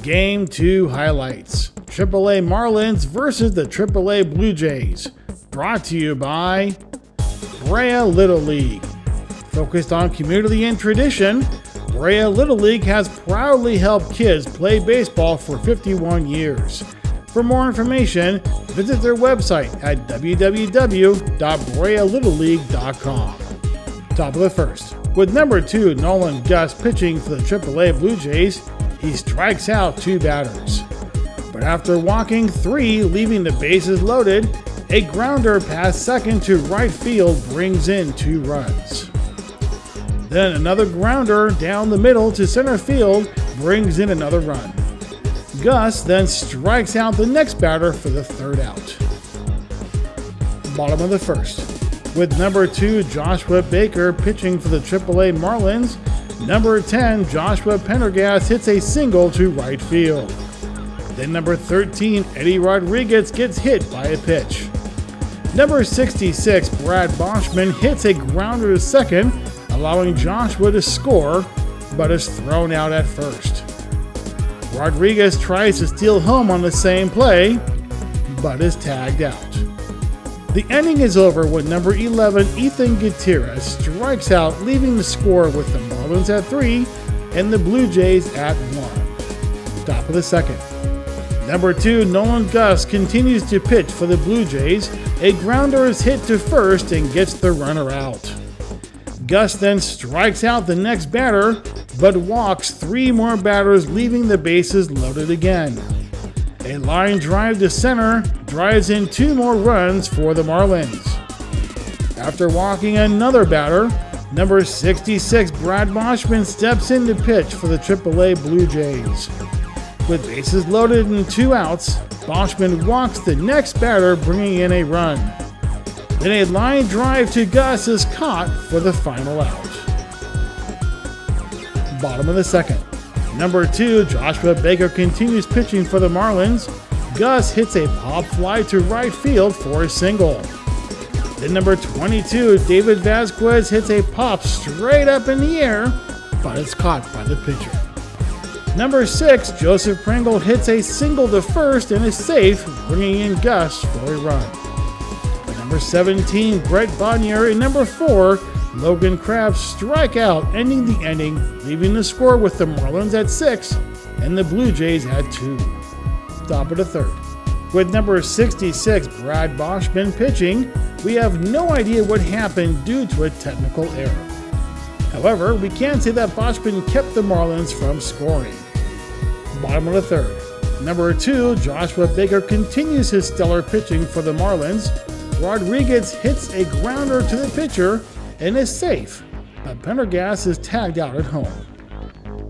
Game 2 highlights. AAA Marlins versus the AAA Blue Jays. Brought to you by Brea Little League. Focused on community and tradition, Brea Little League has proudly helped kids play baseball for 51 years. For more information, visit their website at www.brealittleleague.com. Top of the first. With number 2 Nolan Gus pitching for the AAA Blue Jays, he strikes out 2 batters. But after walking 3, leaving the bases loaded, a grounder past second to right field brings in 2 runs. Then another grounder down the middle to center field brings in another run. Gus then strikes out the next batter for the 3rd out. Bottom of the first. With number 2 Joshua Baker pitching for the AAA Marlins, number 10 Joshua Pendergast hits a single to right field. Then number 13 Eddie Rodriguez gets hit by a pitch. Number 66 Brad Boschman hits a grounder to second, allowing Joshua to score, but is thrown out at first. Rodriguez tries to steal home on the same play, but is tagged out. The inning is over when number 11 Ethan Gutierrez strikes out, leaving the score with the Marlins at 3 and the Blue Jays at 1. Top of the second. Number 2 Nolan Gus continues to pitch for the Blue Jays. A grounder is hit to first and gets the runner out. Gus then strikes out the next batter, but walks 3 more batters, leaving the bases loaded again. A line drive to center drives in 2 more runs for the Marlins. After walking another batter, number 66 Brad Boschman steps in to pitch for the AAA Blue Jays. With bases loaded and 2 outs, Boschman walks the next batter, bringing in a run. Then a line drive to Gus is caught for the final out. Bottom of the second. Number 2 Joshua Baker continues pitching for the Marlins. Gus hits a pop fly to right field for a single. Then number 22 David Vasquez hits a pop straight up in the air, but it's caught by the pitcher. Number 6 Joseph Pringle hits a single to first and is safe, bringing in Gus for a run. Number 17 Brett Bonnier and number 4 Logan Krabs strike out, ending the inning, leaving the score with the Marlins at 6 and the Blue Jays at 2. Top of the third. With number 66 Brad Boschman pitching, we have no idea what happened due to a technical error. However, we can say that Boschman kept the Marlins from scoring. Bottom of the third. Number 2 Joshua Baker continues his stellar pitching for the Marlins. Rodriguez hits a grounder to the pitcher and is safe, but Pendergast is tagged out at home.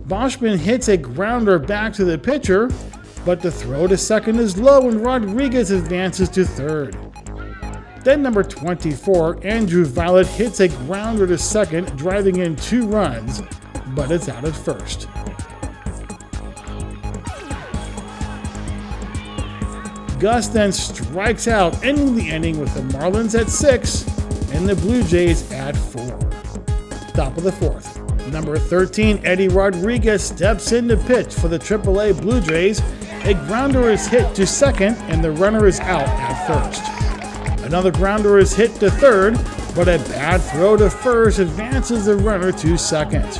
Boschman hits a grounder back to the pitcher, but the throw to second is low and Rodriguez advances to third. Then number 24 Andrew Violet hits a grounder to second, driving in 2 runs, but it's out at first. Gus then strikes out, ending the inning with the Marlins at 6 and the Blue Jays at 4. Top of the fourth. Number 13 Eddie Rodriguez steps in to pitch for the AAA Blue Jays. A grounder is hit to second and the runner is out at first. Another grounder is hit to third, but a bad throw to first advances the runner to second.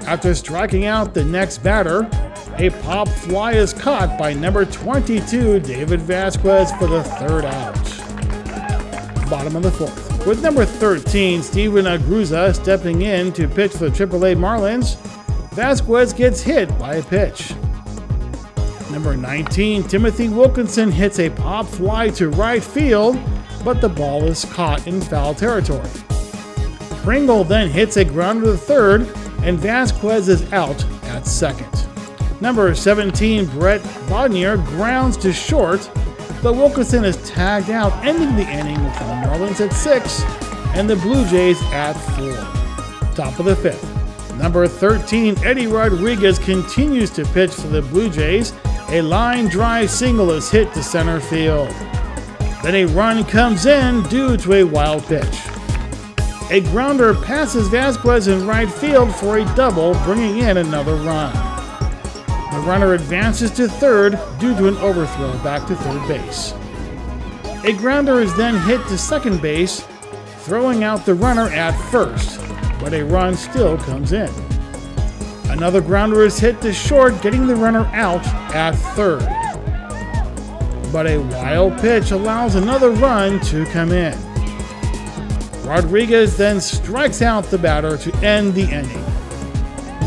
After striking out the next batter, a pop fly is caught by number 22 David Vasquez for the 3rd out. Bottom of the fourth. With number 13 Steven Aguirre stepping in to pitch for the AAA Marlins, Vasquez gets hit by a pitch. Number 19 Timothy Wilkinson hits a pop fly to right field, but the ball is caught in foul territory. Pringle then hits a grounder to third, and Vasquez is out at second. Number 17 Brett Bonnier grounds to short, but Wilkinson is tagged out, ending the inning with the Marlins at 6 and the Blue Jays at 4. Top of the 5th. Number 13 Eddie Rodriguez continues to pitch for the Blue Jays. A line drive single is hit to center field. Then a run comes in due to a wild pitch. A grounder passes Vasquez in right field for a double, bringing in another run. The runner advances to third due to an overthrow back to third base. A grounder is then hit to second base, throwing out the runner at first, but a run still comes in. Another grounder is hit to short, getting the runner out at third. But a wild pitch allows another run to come in. Rodriguez then strikes out the batter to end the inning.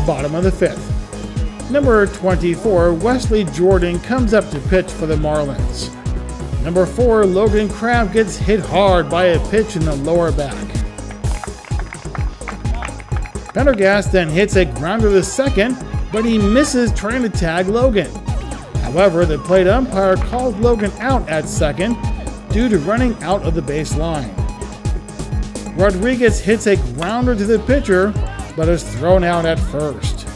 Bottom of the fifth. Number 24, Wesley Jordan comes up to pitch for the Marlins. Number 4, Logan Crabb gets hit hard by a pitch in the lower back. Pendergast then hits a grounder to second, but he misses trying to tag Logan. However, the plate umpire calls Logan out at second due to running out of the baseline. Rodriguez hits a grounder to the pitcher, but is thrown out at first.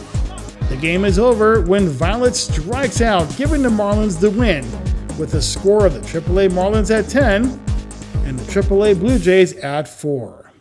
The game is over when Violet strikes out, giving the Marlins the win, with the score of the AAA Marlins at 10 and the AAA Blue Jays at 4.